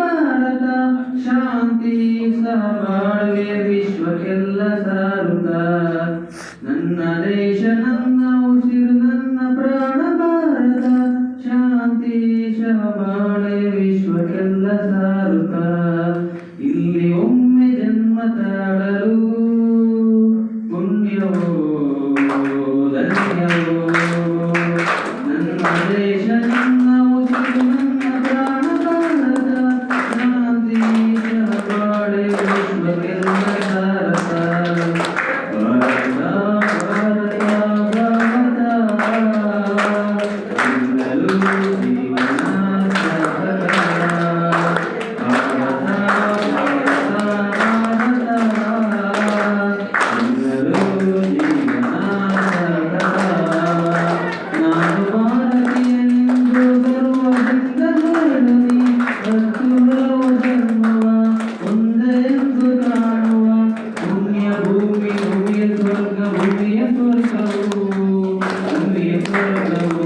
ಭಾರತ ಶಾಂತಿ ಸಹಬಾಳ್ವೆ ವಿಶ್ವಕ್ಕೆಲ್ಲ ಸಾರುತ್ತ ನನ್ನ ದೇಶ ನನ್ನ ಉಸಿರು ನನ್ನ ಪ್ರಾಣ ಭಾರತ ಶಾಂತಿ ಸಹಬಾಳ್ವೆ ವಿಶ್ವಕ್ಕೆಲ್ಲ ಸಾರುತ್ತ ಇಲ್ಲಿ ಒಮ್ಮೆ ಜನ್ಮ ತಾಳಲು ಪುಣ್ಯವೋ ಧನ್ಯವೋ ನನ್ನ ದೇಶ ನನ್ನ ಉಸಿರು ನನ್ನ ಪ್ರಾಣ ಭಾರತ ಶಾಂತಿ ಸಹಬಾಳ್ವೆ ವಿಶ್ವಕ್ಕೆಲ್ಲ ಸಾರತ ಭಾರತ ಭಾರತ ಭಾರತ ಎಲ್ಲರೂ ಜೀವನ ಸಾರ್ಥಕ ಭಾರತ ಎಲ್ಲರೂ ಜೀವನ ಸಾರ್ಥಕ ನಾನು ಭಾರತೀಯನೆಂದು ಗರ್ವದಿಂದ ಹೇಳಲಿ ಹತ್ತುರವ ಜನ್ಮವ ಒಂದೇ ಎಂದು ಕಾಣುವ ಪುಣ್ಯ ಭೂಮಿಯ ಸ್ವರ್ಗ ಭೂಮಿಯ ಸ್ವರ್ಗವು ಭೂಮಿಯ ಸ್ವರ್ಗವು